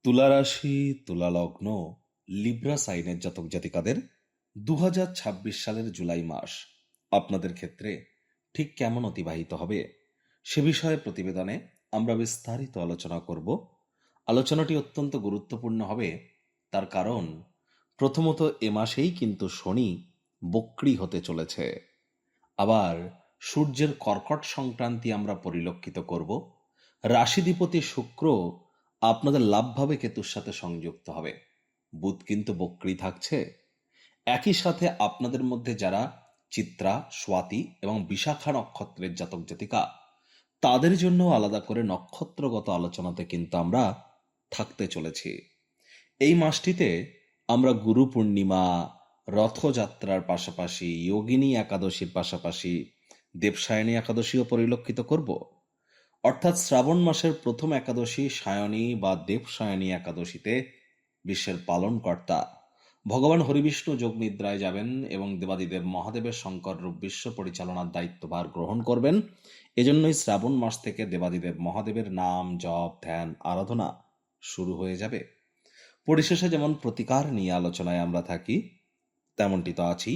তুলা রাশি, তুলা লগ্ন, লিব্রা সাইনের জাতক জাতিকাদের 2026 সালের জুলাই মাস আপনাদের ক্ষেত্রে ঠিক কেমন অতিবাহিত হবে সে বিষয়ে প্রতিবেদনে আমরা বিস্তারিত আলোচনা করব। আলোচনাটি অত্যন্ত গুরুত্বপূর্ণ হবে, তার কারণ প্রথমত এ মাসেই কিন্তু শনি বক্রী হতে চলেছে। আবার সূর্যের কর্কট সংক্রান্তি আমরা পরিলক্ষিত করব। রাশিধিপতি শুক্র আপনাদের লাভভাবে কেতুর সাথে সংযুক্ত হবে। বুধ কিন্তু বক্রী থাকছে। একই সাথে আপনাদের মধ্যে যারা চিত্রা, স্বাতি এবং বিশাখা নক্ষত্রের জাতক জাতিকা, তাদের জন্য আলাদা করে নক্ষত্রগত আলোচনাতে কিন্তু আমরা থাকতে চলেছি। এই মাসটিতে আমরা গুরু পূর্ণিমা, রথযাত্রার পাশাপাশি যোগিনী একাদশীর পাশাপাশি দেবসায়নী একাদশীও পরিলক্ষিত করব। অর্থাৎ শ্রাবণ মাসের প্রথম একাদশী সায়নী বা দেবসায়নী একাদশীতে বিশ্বের পালনকর্তা ভগবান হরিবিষ্ণু যোগ নিদ্রায় যাবেন এবং দেবাদিদেব মহাদেবের শঙ্কর রূপ বিশ্ব পরিচালনার দায়িত্বভার গ্রহণ করবেন। এজন্যই শ্রাবণ মাস থেকে দেবাদিদেব মহাদেবের নাম, জপ, ধ্যান, আরাধনা শুরু হয়ে যাবে। পরিশেষে যেমন প্রতিকার নিয়ে আলোচনায় আমরা থাকি, তেমনটি তো আছি।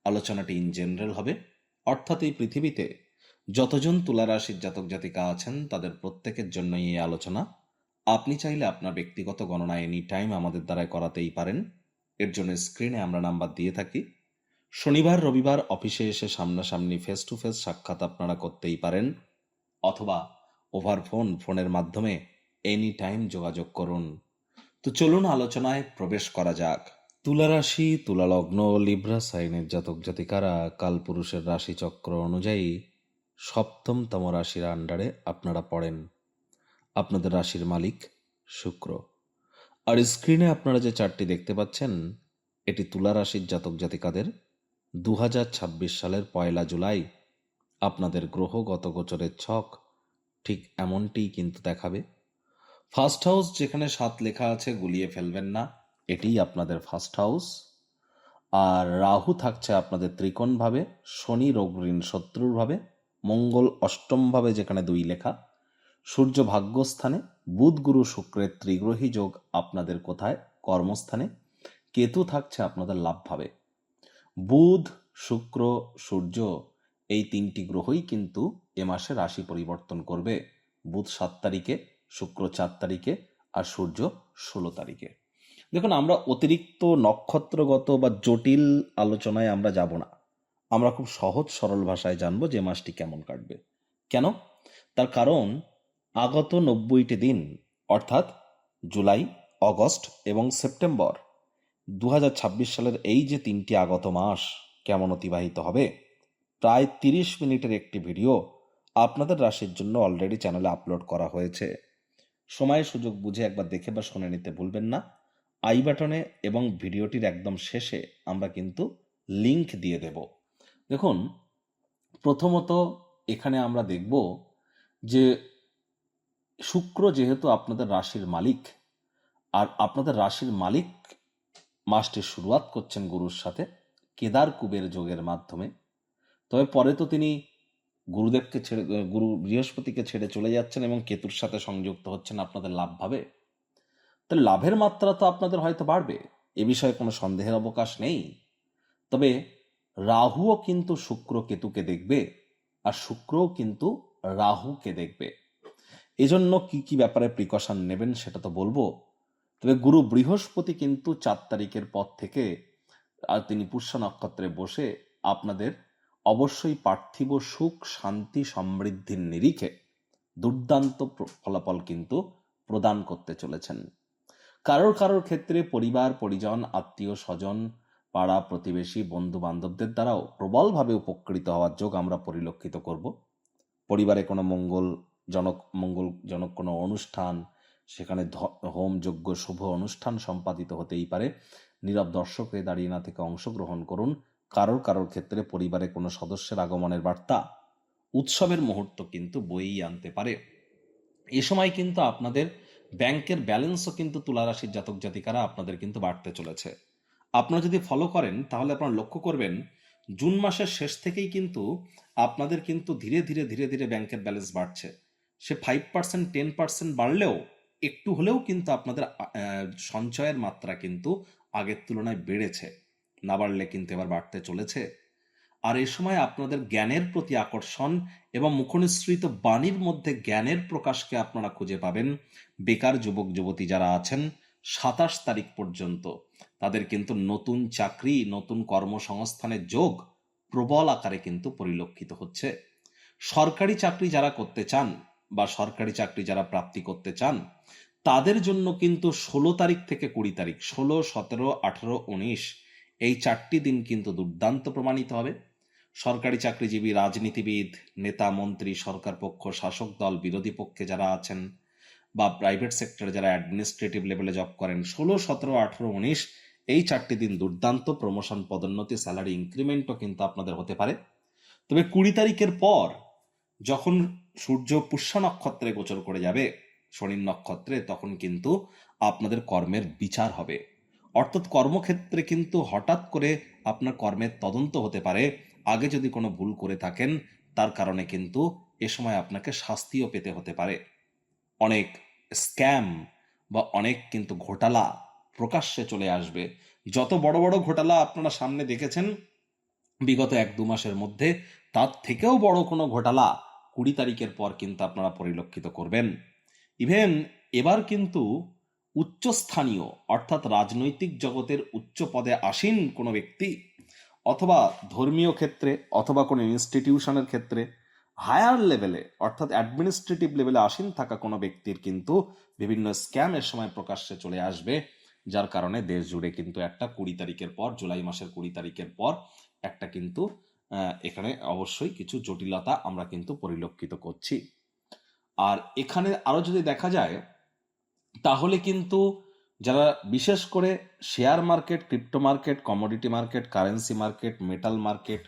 আলোচনাটি ইন জেনারেল হবে, অর্থাৎ এই পৃথিবীতে যতজন তুলা রাশির জাতক জাতিকা আছেন তাদের প্রত্যেকের জন্যই এই আলোচনা। আপনি চাইলে আপনার ব্যক্তিগত গণনা এনি টাইম আমাদের দ্বারাই করাতেই পারেন। এর জন্য স্ক্রিনে আমরা নাম্বার দিয়ে থাকি। শনিবার রবিবার অফিসে এসে সামনাসামনি ফেস টু ফেস সাক্ষাৎ আপনারা করতেই পারেন, অথবা ওভার ফোনের মাধ্যমে এনি টাইম যোগাযোগ করুন। তো চলুন আলোচনায় প্রবেশ করা যাক। তুলা রাশি, তুলা লগ্ন, লিব্রা সাইনের জাতক জাতিকারা কালপুরুষের রাশিচক্র অনুযায়ী সপ্তমতম রাশির আন্ডারে আপনারা পড়েন। আপনাদের রাশির মালিক শুক্র। আর স্ক্রিনে আপনারা যে চার্টটি দেখতে পাচ্ছেন, এটি তুলা রাশির জাতক জাতিকাদের 2026 সালের 1 জুলাই আপনাদের গ্রহগত গোচরের ছক ঠিক এমনটিই কিন্তু দেখাবে। ফার্স্ট হাউস যেখানে 7 লেখা আছে গুলিয়ে ফেলবেন না, এটিই আপনাদের ফার্স্ট হাউস। আর রাহু থাকছে আপনাদের ত্রিকোণ ভাবে, শনি রোগঋণ শত্রুর ভাবে, মঙ্গল অষ্টম ভাবে যেখানে 2 লেখা, সূর্য ভাগ্যস্থানে, বুধ গুরু শুক্রের ত্রিগ্রহী যোগ আপনাদের কোথায়? কর্মস্থানে। কেতু থাকছে আপনাদের লাভ ভাবে। বুধ, শুক্র, সূর্য এই 3টি গ্রহই কিন্তু এ মাসে রাশি পরিবর্তন করবে। বুধ 7 তারিখে, শুক্র 4 তারিখে, আর সূর্য 16 তারিখে। দেখুন, আমরা অতিরিক্ত নক্ষত্রগত বা জটিল আলোচনায় আমরা যাব না। আমরা খুব সহজ সরল ভাষায় জানবো যে মাসটি কেমন কাটবে। কেন? তার কারণ আগত 90টি দিন, অর্থাৎ জুলাই, অগস্ট এবং সেপ্টেম্বর 2026 সালের এই যে 3টি আগত মাস কেমন অতিবাহিত হবে, প্রায় 30 মিনিটের একটি ভিডিও আপনাদের রাশির জন্য অলরেডি চ্যানেলে আপলোড করা হয়েছে। সময় সুযোগ বুঝে একবার দেখে বা শুনে নিতে ভুলবেন না। আই বাটনে এবং ভিডিওটির একদম শেষে আমরা কিন্তু লিংক দিয়ে দেব। দেখুন, প্রথমত এখানে আমরা দেখব যে শুক্র যেহেতু আপনাদের রাশির মালিক, আর আপনাদের রাশির মালিক মাসটির শুরুয়াত করছেন গুরুর সাথে কেদার কুবের যোগের মাধ্যমে। তবে পরে তো তিনি গুরুদেবকে ছেড়ে, গুরু বৃহস্পতিকে ছেড়ে চলে যাচ্ছেন এবং কেতুর সাথে সংযুক্ত হচ্ছেন আপনাদের লাভ ভাবে। তাহলে লাভের মাত্রা তো আপনাদের হয়তো বাড়বে, এ বিষয়ে কোনো সন্দেহের অবকাশ নেই। তবে রাহুও কিন্তু শুক্র কেতুকে দেখবে, আর শুক্রও কিন্তু রাহুকে দেখবে। এজন্য কি কি ব্যাপারে প্রিকশন নেবেন সেটা তো বলবো। তবে গুরু বৃহস্পতি কিন্তু 4 তারিখের পর থেকে আর তিনি পুষ্য নক্ষত্রে বসে আপনাদের অবশ্যই পার্থিব সুখ, শান্তি, সমৃদ্ধির নিরিখে দুর্দান্ত ফলাফল কিন্তু প্রদান করতে চলেছেন। কারোর কারোর ক্ষেত্রে পরিবার পরিজন, আত্মীয় স্বজন, পাড়া প্রতিবেশী, বন্ধু বান্ধবদের দ্বারাও প্রবলভাবে উপকৃত হওয়ার যোগ আমরা পরিলক্ষিত করব। পরিবারে কোনো মঙ্গলজনক কোনো অনুষ্ঠান, সেখানে হোম যজ্ঞ শুভ অনুষ্ঠান সম্পাদিত হতেই পারে। নীরব দর্শক হয়ে দাঁড়িয়ে না থেকে অংশগ্রহণ করুন। কারোর কারোর ক্ষেত্রে পরিবারে কোনো সদস্যের আগমনের বার্তা উৎসবের মুহূর্ত কিন্তু বইই আনতে পারে। এ সময় কিন্তু আপনাদের ব্যাংকের ব্যালেন্সও কিন্তু তুলা রাশির জাতক জাতিকারা আপনাদের কিন্তু বাড়তে চলেছে। আপনারা যদি ফলো করেন তাহলে আপনারা লক্ষ্য করবেন জুন মাসের শেষ থেকেই কিন্তু আপনাদের কিন্তু ধীরে ধীরে ধীরে ধীরে ব্যাংকের ব্যালেন্স বাড়ছে। সে 5%, 10% বাড়লেও একটু হলেও কিন্তু আপনাদের সঞ্চয়ের মাত্রা কিন্তু আগের তুলনায় বেড়েছে, না বাড়লে কিন্তু এবার বাড়তে চলেছে। আর এ সময় আপনাদের জ্ঞানের প্রতি আকর্ষণ এবং মুখনিসৃত বাণীর মধ্যে জ্ঞানের প্রকাশকে আপনারা খুঁজে পাবেন। বেকার যুবক যুবতী যারা আছেন 27 তারিখ পর্যন্ত তাদের কিন্তু নতুন চাকরি, নতুন কর্মসংস্থানের যোগ প্রবল আকারে কিন্তু পরিলক্ষিত হচ্ছে। সরকারি চাকরি যারা করতে চান বা সরকারি চাকরি যারা প্রাপ্তি করতে চান তাদের জন্য কিন্তু 16 তারিখ থেকে 20 তারিখ, 16, 17, 18, 19 এই 4টি দিন কিন্তু দুর্দান্ত প্রমাণিত হবে। সরকারি চাকরিজীবী, রাজনীতিবিদ, নেতা, মন্ত্রী, সরকার পক্ষ, শাসক দল, বিরোধী পক্ষে যারা আছেন বা প্রাইভেট সেক্টরে যারা অ্যাডমিনিস্ট্রেটিভ লেভেলে জব করেন, 16, 17, 18, 19 এই 4টি দিন দুর্দান্ত প্রমোশন, পদোন্নতি, স্যালারি ইনক্রিমেন্টও কিন্তু আপনাদের হতে পারে। তবে 20 তারিখের পর যখন সূর্য পুষ্যা নক্ষত্রে গোচর করে যাবে, শনির নক্ষত্রে, তখন কিন্তু আপনাদের কর্মের বিচার হবে। অর্থাৎ কর্মক্ষেত্রে কিন্তু হঠাৎ করে আপনার কর্মের তদন্ত হতে পারে। আগে যদি কোনো ভুল করে থাকেন তার কারণে কিন্তু এ সময় আপনাকে শাস্তিও পেতে হতে পারে। অনেক স্ক্যাম বা অনেক কিন্তু ঘোটালা প্রকাশ্যে চলে আসবে। যত বড় বড় ঘোটালা আপনারা সামনে দেখেছেন বিগত 1-2 মাসের মধ্যে, তার থেকেও বড় কোনো ঘোটালা 20 তারিখের পর কিন্তু আপনারা পরিলক্ষিত করবেন। ইভেন এবার কিন্তু উচ্চস্থানীয় অর্থাৎ রাজনৈতিক জগতের উচ্চ পদে আসীন কোনো ব্যক্তি অথবা ধর্মীয় ক্ষেত্রে অথবা কোনো ইনস্টিটিউশনের ক্ষেত্রে হায়ার লেভেলে অর্থাৎ অ্যাডমিনিস্ট্রেটিভ লেভেলে আসীন থাকা কোনো ব্যক্তির কিন্তু বিভিন্ন স্ক্যামের সময় প্রকাশ্যে চলে আসবে, যার কারণে দেশ জুড়ে কিন্তু একটা 20 তারিখের পর, জুলাই মাসের 20 তারিখের পর একটা কিন্তু এখানে অবশ্যই কিছু জটিলতা আমরা কিন্তু পরিলক্ষিত করছি। আর এখানে আরো যদি দেখা যায় তাহলে কিন্তু যারা বিশেষ করে share market, crypto market, commodity market, currency market, metal market,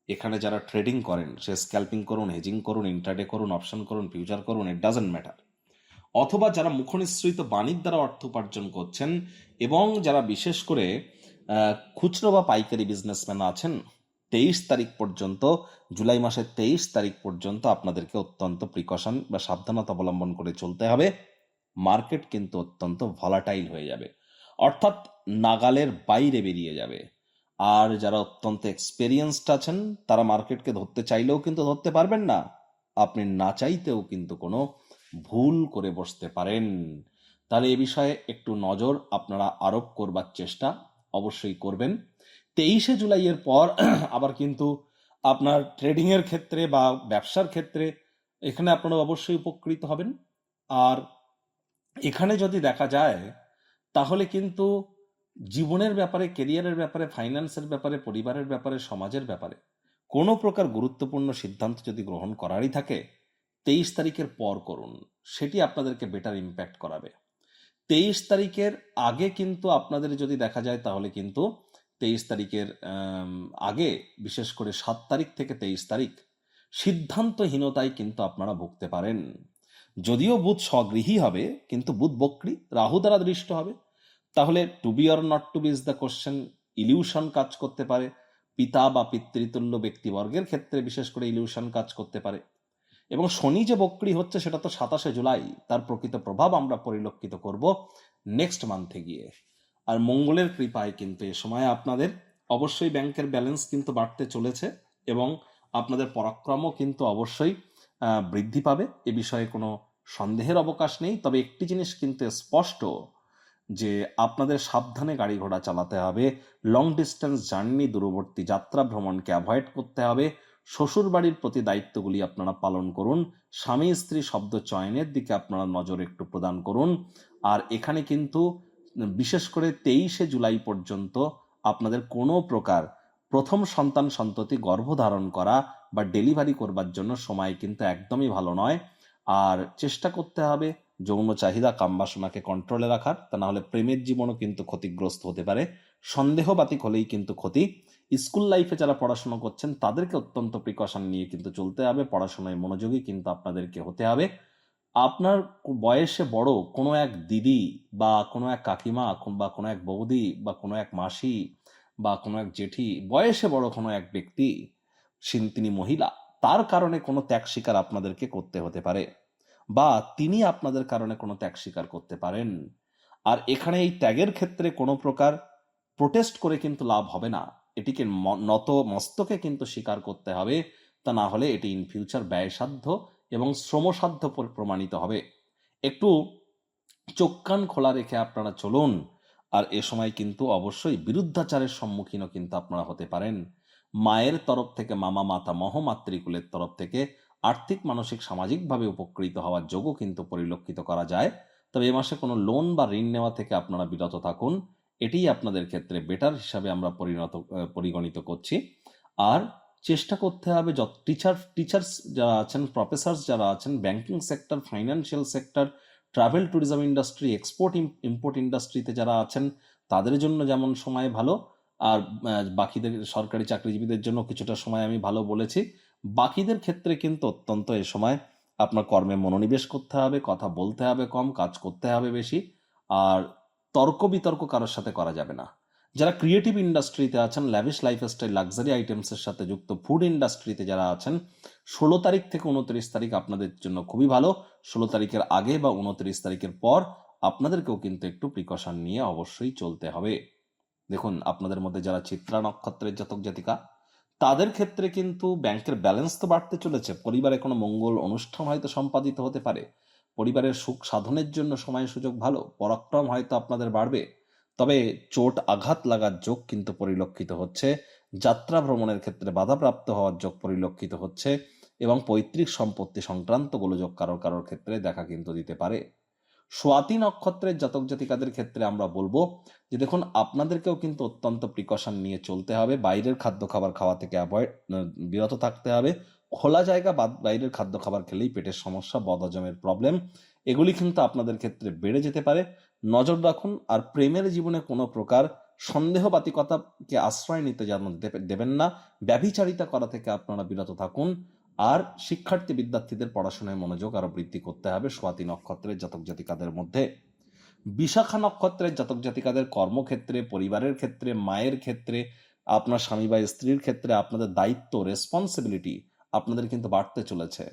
এখানে যারা ট্রেডিং করেন, সে স্ক্যাল্পিং করুন, হেজিং করুন, ইন্ট্রাডে করুন, অপশন করুন, ফিউচার করুন, ইট ডাজন্ট ম্যাটার, অথবা যারা মুখনিসৃত বাণীর দ্বারা অর্থ উপার্জন করছেন এবং যারা বিশেষ করে খুচরো বা পাইকারি বিজনেসম্যান আছেন, 23 তারিখ পর্যন্ত, জুলাই মাসের 23 তারিখ পর্যন্ত আপনাদেরকে অত্যন্ত প্রিকশন বা সাবধানতা অবলম্বন করে চলতে হবে। মার্কেট কিন্তু অত্যন্ত ভলাটাইল হয়ে যাবে, অর্থাৎ নাগালের বাইরে বেরিয়ে যাবে। আর যারা অত্যন্ত এক্সপেরিয়েন্সড আছেন তারা মার্কেটকে ধরতে চাইলেও কিন্তু ধরতে পারবেন না, আপনি না চাইতেও কিন্তু কোনো ভুল করে বসতে পারেন। তাহলে এ বিষয়ে একটু নজর আপনারা আরোপ করবার চেষ্টা অবশ্যই করবেন। 23শে জুলাইয়ের পর আবার কিন্তু আপনার ট্রেডিংয়ের ক্ষেত্রে বা ব্যবসার ক্ষেত্রে এখানে আপনারা অবশ্যই উপকৃত হবেন। আর এখানে যদি দেখা যায় তাহলে কিন্তু জীবনের ব্যাপারে, কেরিয়ারের ব্যাপারে, ফাইন্যান্সের ব্যাপারে, পরিবারের ব্যাপারে, সমাজের ব্যাপারে কোনো প্রকার গুরুত্বপূর্ণ সিদ্ধান্ত যদি গ্রহণ করারই থাকে 23 তারিখের পর করুন, সেটি আপনাদেরকে বেটার ইম্প্যাক্ট করাবে। 23 তারিখের আগে কিন্তু আপনাদের যদি দেখা যায় তাহলে কিন্তু 23 তারিখের আগে, বিশেষ করে 7 তারিখ থেকে 23 তারিখ সিদ্ধান্তহীনতায় কিন্তু আপনারা ভুগতে পারেন। যদিও বুধ স্বগৃহী হবে কিন্তু বুধ বক্রী, রাহু দ্বারা দৃষ্ট হবে, তাহলে to be or not to be is the question, illusion কাজ করতে পারে। পিতা বা পিতৃতুল্য ব্যক্তিবর্গের ক্ষেত্রে বিশেষ করে ইলিউশন কাজ করতে পারে। এবং শনি যে বক্রী হচ্ছে সেটা তো 27শে জুলাই, তার প্রকৃত প্রভাব আমরা পরিলক্ষিত করব নেক্সট মান্থে গিয়ে। আর মঙ্গলের কৃপায় কিন্তু এ সময় আপনাদের অবশ্যই ব্যাংকের ব্যালেন্স কিন্তু বাড়তে চলেছে এবং আপনাদের পরাক্রমও কিন্তু অবশ্যই বৃদ্ধি পাবে, এ বিষয়ে কোনো সন্দেহের অবকাশ নেই। তবে একটি জিনিস কিন্তু স্পষ্ট, যে আপনাদের সাবধানে গাড়ি ঘোড়া চালাতে হবে, লং ডিস্টেন্স জার্নি, দূরবর্তী যাত্রা ভ্রমণকে অ্যাভয়েড করতে হবে। শ্বশুর বাড়ির প্রতি দায়িত্বগুলি আপনারা পালন করুন, স্বামী স্ত্রী শব্দ চয়নের দিকে আপনারা নজর একটু প্রদান করুন। আর এখানে কিন্তু বিশেষ করে 23শে জুলাই পর্যন্ত আপনাদের কোনো প্রকার প্রথম সন্তান সন্ততি গর্ভধারণ করা বা ডেলিভারি করবার জন্য সময় কিন্তু একদমই ভালো নয়। আর চেষ্টা করতে হবে যৌন চাহিদা, কামবাসনাকে কন্ট্রোলে রাখার, তা না হলে প্রেমের জীবনও কিন্তু ক্ষতিগ্রস্ত হতে পারে। সন্দেহবাতিক হলেই কিন্তু ক্ষতি। স্কুল লাইফে যারা পড়াশোনা করছেন তাদেরকে অত্যন্ত প্রিকশন নিয়ে কিন্তু চলতে হবে, পড়াশোনায় মনোযোগী কিন্তু আপনাদেরকে হতে হবে। আপনার বয়সে বড় কোনো এক দিদি বা কোনো এক কাকিমা বা কোনো এক বৌদি বা কোনো এক মাসি বা কোনো এক জেঠি, বয়সে বড় কোনো এক ব্যক্তি, তিনি মহিলা, তার কারণে কোনো ত্যাগ স্বীকার আপনাদেরকে করতে হতে পারে। বা তিনি আপনাদের কারণে কোনো ত্যাগ স্বীকার করতে পারেন। আর এখানে এই ত্যাগের ক্ষেত্রে কোনো প্রকার প্রোটেস্ট করে কিন্তু লাভ হবে না, এটিকে নত মস্তকে কিন্তু স্বীকার করতে হবে, তা না হলে এটি ইন ফিউচার ব্যয়সাধ্য এবং শ্রমসাধ্য প্রমাণিত হবে। একটু চোখ কান খোলা রেখে আপনারা চলুন। আর এ সময় কিন্তু অবশ্যই বিরুদ্ধাচারের সম্মুখীনও কিন্তু আপনারা হতে পারেন। মায়ের তরফ থেকে, মামা মাতামহ মাতৃকুলের তরফ থেকে আর্থিক মানসিক সামাজিকভাবে উপকৃত হওয়ার যোগও কিন্তু পরিলক্ষিত করা যায়। তবে এ মাসে কোনো লোন বা ঋণ নেওয়া থেকে আপনারা বিরত থাকুন, এটিই আপনাদের ক্ষেত্রে বেটার হিসাবে আমরা পরিগণিত করছি। আর চেষ্টা করতে হবে টিচার্স যারা আছেন, প্রফেসর্স যারা আছেন, banking sector, financial sector, travel tourism industry, export import ইন্ডাস্ট্রিতে যারা আছেন তাদের জন্য যেমন সময় ভালো, আর বাকিদের সরকারি চাকরিজীবীদের জন্য কিছুটা সময় আমি ভালো বলেছি। বাকিদের ক্ষেত্রে কিন্তু অত্যন্ত এ সময় আপনার কর্মে মনোনিবেশ করতে হবে, কথা বলতে হবে কম, কাজ করতে হবে বেশি, আর তর্ক বিতর্ক কারোর সাথে করা যাবে না। যারা ক্রিয়েটিভ ইন্ডাস্ট্রিতে আছেন, ল্যাভিশ লাইফস্টাইল, লাক্সারি আইটেমসের সাথে যুক্ত ফুড ইন্ডাস্ট্রিতে যারা আছেন, 16 তারিখ থেকে 29 তারিখ আপনাদের জন্য খুবই ভালো। 16 তারিখের আগে বা 29 তারিখের পর আপনাদেরকেও কিন্তু একটু প্রিকশন নিয়ে অবশ্যই চলতে হবে। দেখুন, আপনাদের মধ্যে যারা চিত্রা নক্ষত্রের জাতক জাতিকা, তাদের ক্ষেত্রে কিন্তু ব্যাংকের ব্যালেন্স তো বাড়তে চলেছে, পরিবারে কোনো মঙ্গল অনুষ্ঠান হয়তো সম্পাদিত হতে পারে, পরিবারের সুখ সাধনের জন্য সময় সুযোগ ভালো, পরাক্রম হয়তো আপনাদের বাড়বে। তবে চোট আঘাত লাগার যোগ কিন্তু পরিলক্ষিত হচ্ছে, যাত্রা ভ্রমণের ক্ষেত্রে বাধাপ্রাপ্ত হওয়ার যোগ পরিলক্ষিত হচ্ছে, এবং পৈতৃক সম্পত্তি সংক্রান্ত গোলযোগ কারোর ক্ষেত্রে দেখা কিন্তু দিতে পারে। স্বাতি নক্ষত্রের জাতক জাতিকাদের ক্ষেত্রে আমরা বলবো যে দেখুন, আপনাদেরকেও কিন্তু অত্যন্ত প্রিকশন নিয়ে চলতে হবে। বাইরের খাদ্য খাবার খাওয়া থেকে বিরত থাকতে হবে। খোলা জায়গা বাইরের খাদ্য খাবার খেলেই পেটের সমস্যা, বদহজমের প্রবলেম, এগুলি কিন্তু আপনাদের ক্ষেত্রে বেড়ে যেতে পারে। নজর রাখুন। আর প্রেমের জীবনে কোনো প্রকার সন্দেহবাতিকতাকে আশ্রয় নিতে যেন দেবেন না। ব্যভিচারিতা করা থেকে আপনারা বিরত থাকুন। আর বিদ্যার্থীদের পড়াশোনায় মনোযোগ আরো বৃদ্ধি করতে হবে স্বাতি নক্ষত্রের জাতক জাতিকাদের মধ্যে। বিশাখা নক্ষত্রের জাতক জাতিকাদের কর্মক্ষেত্রে, পরিবারের ক্ষেত্রে, মায়ের ক্ষেত্রে, আপনার স্বামী বা স্ত্রীর ক্ষেত্রে আপনাদের দায়িত্ব, রেসপন্সিবিলিটি আপনাদের কিন্তু বাড়তে চলেছে।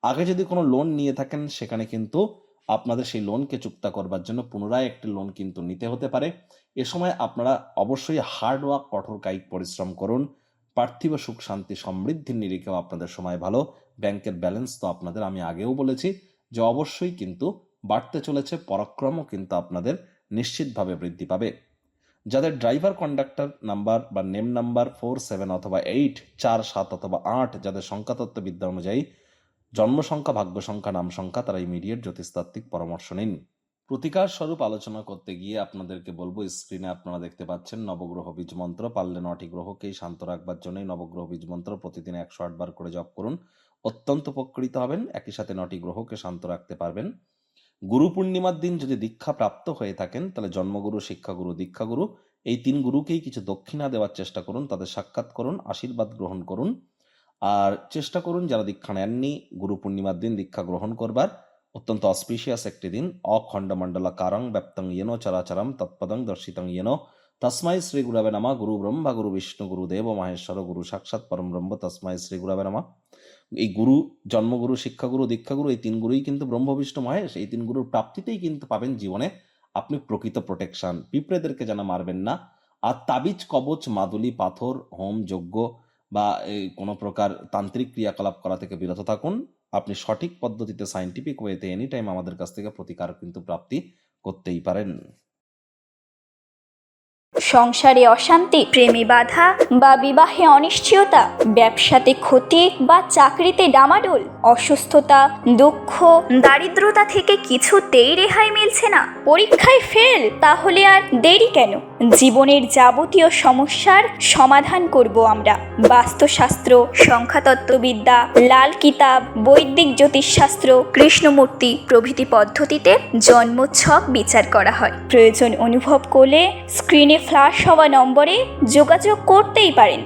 আগে যদি কোনো লোন নিয়ে থাকেন, সেখানে কিন্তু আপনাদের সেই লোনকে চুক্তা করবার জন্য পুনরায় একটি লোন কিন্তু নিতে হতে পারে। এ সময় আপনারা অবশ্যই হার্ড ওয়ার্ক, কঠোর কায়িক পরিশ্রম করুন। পার্থিব সুখ শান্তি সমৃদ্ধির নিরিখেও আপনাদের সময় ভালো। ব্যাংকের ব্যালেন্স তো আপনাদের আমি আগেও বলেছি যে অবশ্যই কিন্তু বাড়তে চলেছে, পরাক্রমও কিন্তু আপনাদের নিশ্চিতভাবে বৃদ্ধি পাবে। যাদের ড্রাইভার কন্ডাক্টর নাম্বার বা নেম নাম্বার 4, 7 অথবা 8, 4, 7 অথবা 8, যাদের সংখ্যাতত্ত্ববিদ্যা অনুযায়ী জন্ম সংখ্যা, ভাগ্য সংখ্যা, নাম সংখ্যা, তারা ইমিডিয়েট জ্যোতিষতাত্ত্বিক পরামর্শ নিন। প্রতিকার স্বরূপ আলোচনা করতে গিয়ে আপনাদেরকে বলবো, স্ক্রিনে আপনারা দেখতে পাচ্ছেন নবগ্রহ বীজ মন্ত্র। পারলে 9টি গ্রহকেই শান্ত রাখবার জন্যই নবগ্রহ বীজ মন্ত্র প্রতিদিন 108 বার করে জপ করুন, অত্যন্ত উপকৃত হবেন। একই সাথে 9টি গ্রহকে শান্ত রাখতে পারবেন। গুরু পূর্ণিমার দিন যদি দীক্ষা প্রাপ্ত হয়ে থাকেন, তাহলে জন্মগুরু, শিক্ষাগুরু, দীক্ষাগুরু, এই 3 গুরুকেই কিছু দক্ষিণা দেওয়ার চেষ্টা করুন, তাদের সাক্ষাৎ করুন, আশীর্বাদ গ্রহণ করুন। আর চেষ্টা করুন যারা দীক্ষা নেননি, গুরু পূর্ণিমার দিন দীক্ষা গ্রহণ করবার। অত্যন্ত অসপিশিয়াস একটি দিন। অখণ্ডমণ্ডলা কারং ব্যাপ্তং ইয়েন চরাচরম তৎপদং দর্শিতং ইয়েন তস্মাই শ্রী গুরবে নমঃ। গুরু ব্রহ্মা গুরু বিষ্ণু গুরু দেব মহেশ্বর গুরু সাক্ষাৎ পরম ব্রহ্ম তস্মাই শ্রী গুরবে নমঃ। এই গুরু, জন্মগুরু, শিক্ষাগুরু, দীক্ষাগুরু, এই 3 গুরুই কিন্তু ব্রহ্ম বিষ্ণু মহেশ। এই 3 গুরুর প্রাপ্তিতেই কিন্তু পাবেন জীবনে আপনি প্রকৃত প্রোটেকশন। পিঁপড়েদেরকে যেন মারবেন না। আর তাবিজ, কবচ, মাদুলি, পাথর, হোম, যজ্ঞ বা এই কোনো প্রকার তান্ত্রিক ক্রিয়াকলাপ করা থেকে বিরত থাকুন। আপনি সঠিক পদ্ধতিতে, সায়েন্টিফিক ওয়েতে এনি টাইম আমাদের কাছ থেকে প্রতিকার কিন্তু প্রাপ্তি করতেই পারেন। সংসারে অশান্তি, প্রেমে বাধা বা বিবাহে অনিশ্চয়তা, ব্যবসাতে ক্ষতি বা চাকরিতে ডামাডোল, অসুস্থতা, দুঃখ, দারিদ্রতা থেকে কিছুতেই রেহাই মিলছে না, পরীক্ষায় ফেল, তাহলে আর দেরি কেন? জীবনের যাবতীয় সমস্যার সমাধান করব আমরা। বাস্তুশাস্ত্র, সংখ্যাতত্ত্ববিদ্যা, লাল কিতাব, বৈদিক জ্যোতিষশাস্ত্র, কৃষ্ণমূর্তি প্রভৃতি পদ্ধতিতে জন্মছক বিচার করা হয়। প্রয়োজন অনুভব করলে স্ক্রিনে ফ্ল্যাশ হওয়া নম্বরে যোগাযোগ করতেই পারেন।